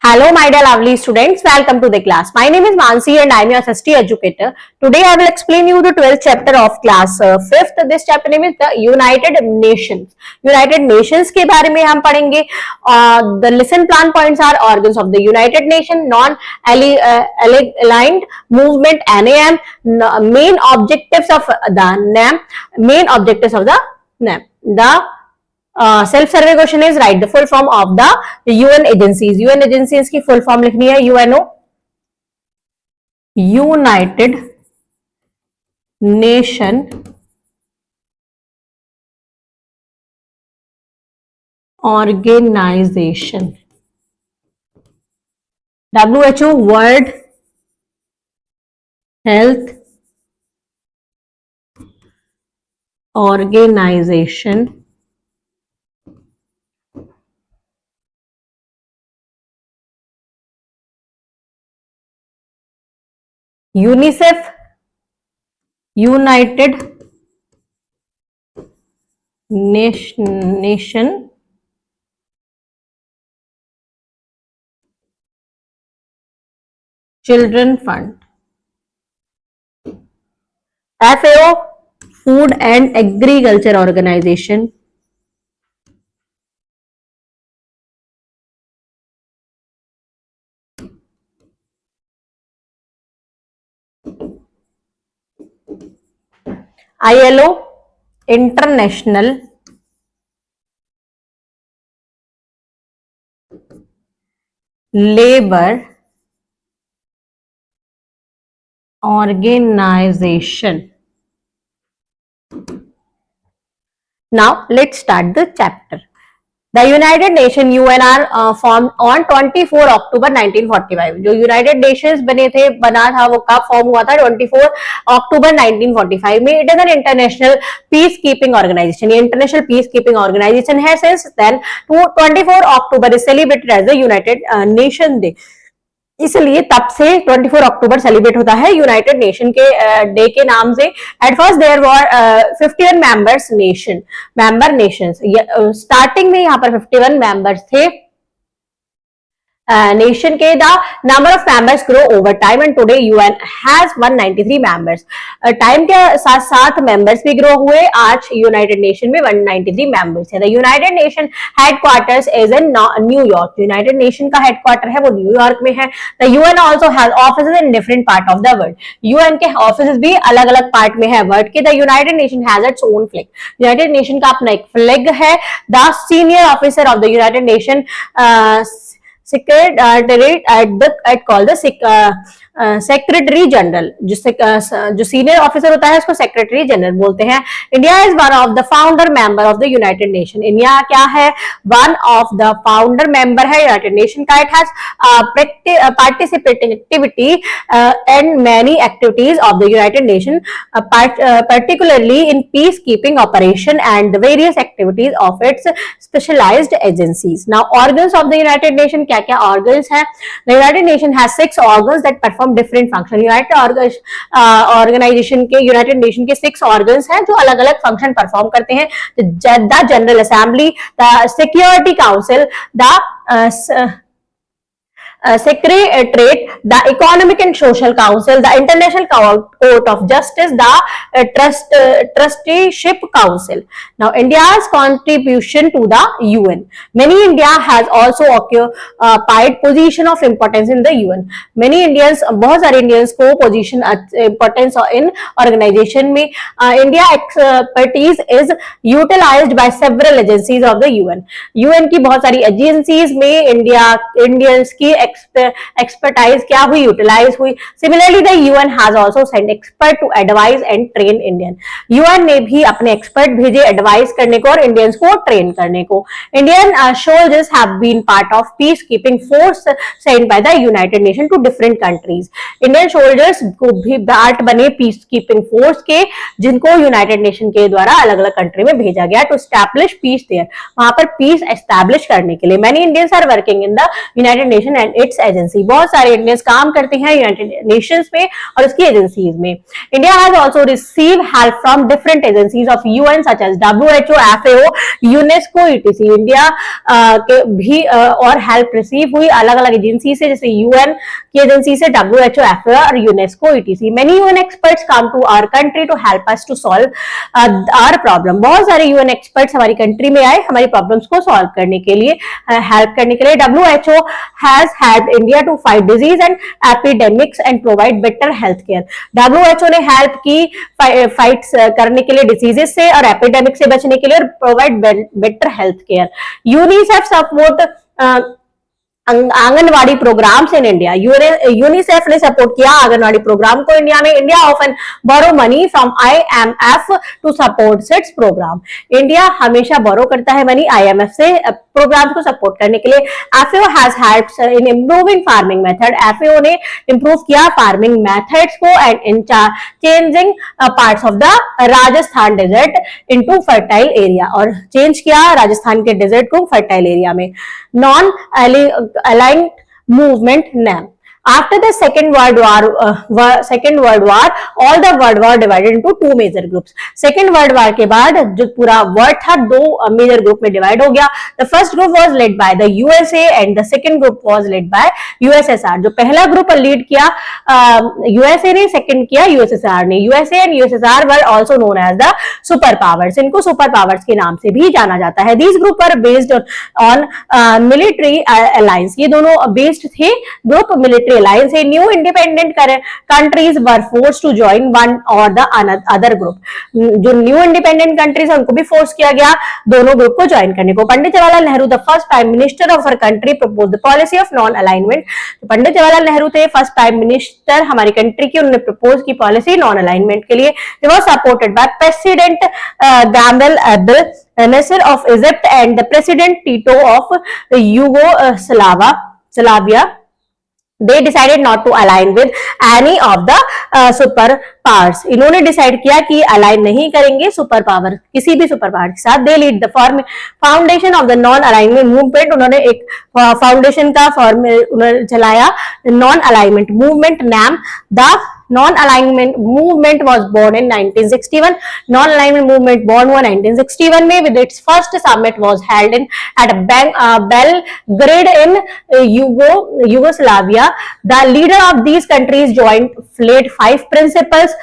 Hello, my dear lovely students. Welcome to the class. My name is Mansi and I am your SST educator. Today I will explain you the 12th chapter of class 5th. This chapter name is the United Nations. United Nations के बारे में हम पढ़ेंगे. The lesson plan points are organs of the United Nations, non-aligned movement (NAM), main objectives of the NAM, main objectives of the NAM. The self-survey question is write the full form of the UN agencies. UN agencies की full form लिखनी है UNO, United Nation Organization. WHO World Health Organization. UNICEF, United Nation Children Fund. FAO, Food and Agriculture Organization. ILO, International Labor Organization. Now let's start the chapter. The United Nations UN are formed on 24 October 1945. जो United Nations बना था वो कब form हुआ था? 24 अक्टूबर 1945 में. It is an international peacekeeping organization. ये international peacekeeping organization है. Since then 24 October is celebrated as the United Nations Day. इसलिए तब से 24 अक्टूबर सेलिब्रेट होता है यूनाइटेड नेशन के डे के नाम से. At first there were 51 member nations. Starting में यहाँ पर 51 मेंबर्स थे नेशन के. The number of members grow over time and today UN has 193 members. Time के साथ साथ मेंबर्स भी ग्रो हुए. आज यूनाइटेड नेशन में 193 मेंबर्स है. The United nation headquarters is in New York. United nation का हेडक्वार्टर है वो न्यूयॉर्क में है. The UN also has offices in different part of the world. UN के ऑफिसेज भी अलग अलग पार्ट में है वर्ल्ड के. The United nation has its own flag. United nation का अपना एक फ्लैग है. The senior officer of the United nation secretary general. जो सीनियर ऑफिसर होता है उसको सेक्रेटरी जनरल बोलते हैं. India is one of the founder member of the United nation. India क्या है? One of the founder member है यूनाइटेड नेशन का. It has participating activity and many activities of the United nation, particularly in peacekeeping operation and the various activities of its specialized agencies. Now organs of the United Nation, क्या क्या organs हैं? The United Nation has 6 organs that perform different function. Organization के United Nation के 6 organs हैं जो अलग अलग function perform करते हैं. The General Assembly, the Security Council, the Secretariat, the Economic and Social Council, the International Court of Justice, the Trusteeship Council. Now India's contribution to the UN. India has also occupied position of importance in the UN. Many Indians, बहुत सारे Indians को position importance in organization में. India expertise is utilized by several agencies of the UN. UN की बहुत सारी agencies में Indians की expertise क्या हुई? यूटिलाइज हुई. Similarly the UN has also send expert to advise and train Indian. UN ने भी अपने एक्सपर्ट भेजे एडवाइज करने को और इंडियंस को ट्रेन करने को. Indian soldiers have been part of peace keeping force send by the United Nation to different countries. Indian soldiers को भी पार्ट बने पीस कीपिंग फोर्स के जिनको यूनाइटेड नेशन के द्वारा अलग अलग कंट्री में भेजा गया टू एस्टैब्लिश पीस देयर. वहां पर पीस एस्टैब्लिश करने के लिए. Many Indians are working in the United Nation and its agency. बहुत सारे इंडियंस काम करते हैं यूनाइटेड नेशंस में और उसकी एजेंसीज में। India has also receive help from different agencies of UN such as WHO, FAO, UNESCO, ETC। India के भी और हेल्प रिसीव हुई अलग अलग एजेंसी से, जैसे यूएन की एजेंसी से, WHO, FAO और UNESCO, ETC। Many UN experts come to our country to help us to solve our problem. बहुत सारे यूएन एक्सपर्ट्स हमारी कंट्री में आए हमारी प्रॉब्लम्स को सॉल्व करने के लिए, हेल्प करने के लिए। WHO has helped India to fight disease and epidemics and provide better health care। WHO ने हेल्प की फाइट करने के लिए डिसीजेस से और एपिडेमिक से बचने के लिए और provide better health care. UNICEF support anganwadi programs in India. UNICEF ने सपोर्ट किया आंगनवाड़ी प्रोग्राम को इंडिया में। India often borrow money from IMF to support its program. India हमेशा बोरो करता है मनी IMF से प्रोग्राम को सपोर्ट करने के लिए। FAO has helped in improving farming method. FAO ने इंप्रूव किया फार्मिंग मेथड्स को and in changing parts of the Rajasthan desert into fertile area, और चेंज किया राजस्थान के डेजर्ट को फर्टाइल एरिया में। Non aligned movement NAM। After the Second World War, all the world war divided into two major groups। Second World War के बाद जो पूरा world था दो मेजर ग्रुप में डिवाइड हो गया। The first group was led by the USA and the second group was led by USSR। जो पहला ग्रुप लीड किया USA ने, सेकंड किया USSR ने। USA and USSR were also known as the super powers। इनको super powers के नाम से भी जाना जाता है। These group were based on military alliance। ये दोनों बेस्ड थे ग्रुप मिलिट्री alliance है। New independent countries were forced to join one or the other group. जो न्यू इंडिपेंडेंट कंट्रीज है उनको भी फोर्स किया गया दोनों ग्रुप को ज्वाइन करने को। Pandit Jawaharlal Nehru the first prime minister of our country propose the policy of non alignment. Pandit Jawaharlal Nehru थे फर्स्ट प्राइम मिनिस्टर हमारी कंट्री की, उन्होंने प्रपोज की पॉलिसी नॉन अलाइनमेंट के लिए। They were supported by president Gamal Abdel Nasser of Egypt and the president Tito of Yugoslavia. They decided not to align with any of the super powers। इन्होंने decide किया कि align नहीं करेंगे super power, किसी भी super power के साथ। They lead the foundation of the non alignment movement. उन्होंने एक फाउंडेशन का उन्होंने चलाया non alignment movement NAM। The non-alignment movement was born in 1961। non-alignment movement born हुआ 1961 में। with its first summit was held in at Belgrade in Yugoslavia। the leader of these countries joined laid 5 principles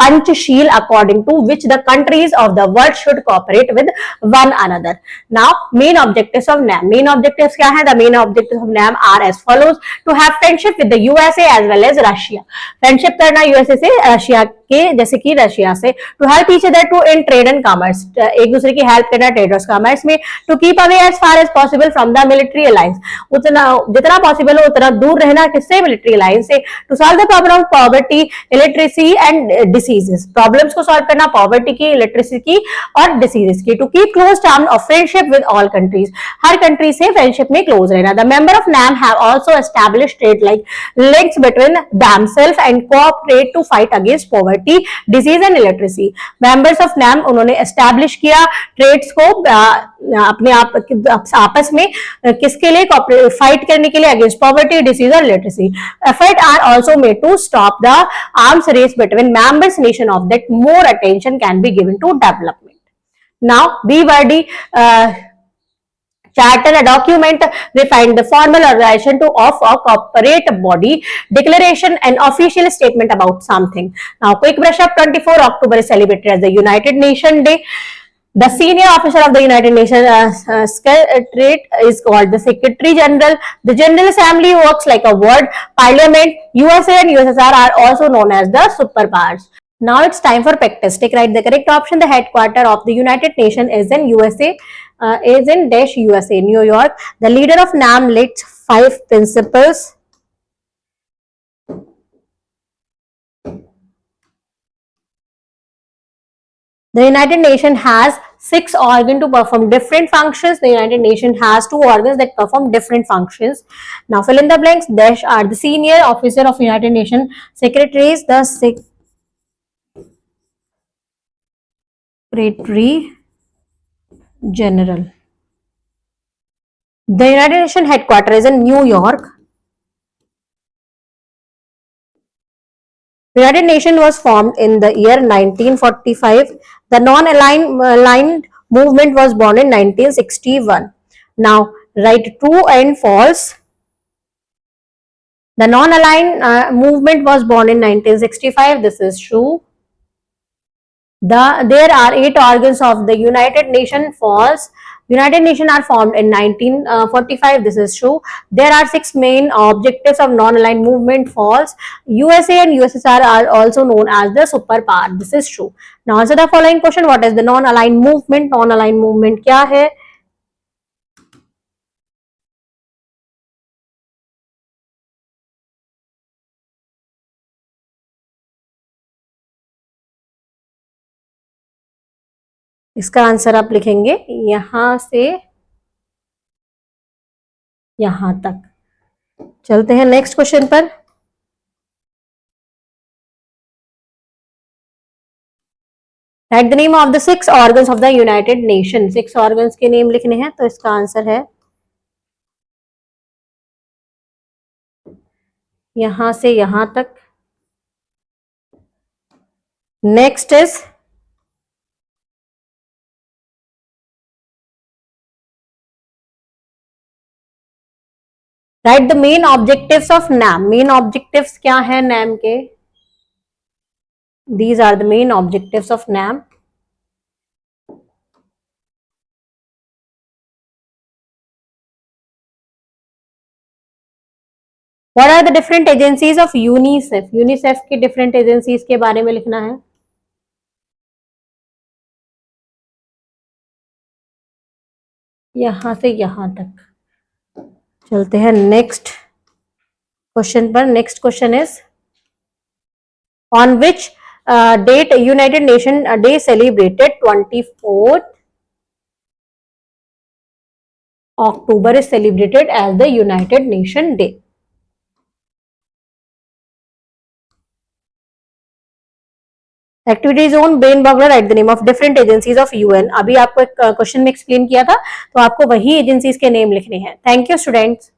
Panchsheel according to which the countries of the world should cooperate with one another। now main objectives of NAM। main objectives क्या है? the main objectives of NAM are as follows: to have friendship with the USA as well as Russia। friendship करना USA से, Russia के जैसे कि Russia से। To help each other to in trade and commerce. एक दूसरे की help करना ट्रेड और कॉमर्स में। To keep away as far as possible from the military alliance. उतना जितना पॉसिबल हो उतना दूर रहना किससे? मिलिट्री अलायंस से। To solve the problem of poverty, illiteracy and diseases. Problems को सॉल्व करना पॉवर्टी की, इलिटरेसी की और डिसीजेस की। To keep close term of friendship with all countries. हर कंट्री से फ्रेंडशिप में क्लोज रहना। The member of NAM have also established trade like links between themselves and cooperate to fight against poverty, disease and illiteracy। members of NAM उन्होंने establish किया trades को अपने आपस में किसके लिए? फाइट करने के लिए अगेंस्ट पॉवर्टी, डिसीज और literacy. Effort are also made to stop the arms race between members nation of that more attention can be given to development. Now be wordy Charter, a document refined the formal organization to of a corporate body, declaration and official statement about something। Now, quick brush up: 24 October is celebrated as the United Nations Day। The senior officer of the United Nations Secretariat is called the Secretary General। The General Assembly works like a world parliament। USA and USSR are also known as the superpowers। Now it's time for practice। Write the correct option। The headquarters of the United Nations is in USA, is in dash USA, New York। The leader of NAM lists 5 principles The United Nations has 6 organs to perform different functions. The United Nations has 2 organs that perform different functions. Now fill in the blanks. Dash are the senior officer of United Nations secretaries, the Secretary General. The United Nations headquarters is in New York. United Nations was formed in the year 1945. The non-aligned movement was born in 1961. Now, write true and false. The non-aligned movement was born in 1965. This is true. There are 8 organs of the United Nations. False. United Nations are formed in 1945. This is true. There are 6 main objectives of non-aligned movement. False. USA and USSR are also known as the superpower. This is true. Now answer the following question. What is the non-aligned movement? Non-aligned movement क्या है? इसका answer आप लिखेंगे यहां से यहां तक. चलते हैं नेक्स्ट क्वेश्चन पर. Right the name of the 6 organs of the United nation. 6 organs के नेम लिखने हैं, तो इसका आंसर है यहां से यहां तक. Next is right the main objectives of NAM. Main objectives क्या है नैम के? These are the main objectives of NAM. What are the different agencies of UNICEF? UNICEF की different agencies के बारे में लिखना है. यहां से यहां तक. चलते हैं नेक्स्ट क्वेश्चन पर. Next question is on which date United Nation Day celebrated 24th October is celebrated as the United Nation Day. Activity zone brain bugler right the name of different agencies of UN. अभी आपको एक question में explain किया था, तो आपको वही agencies के नेम लिखने हैं. Thank you students.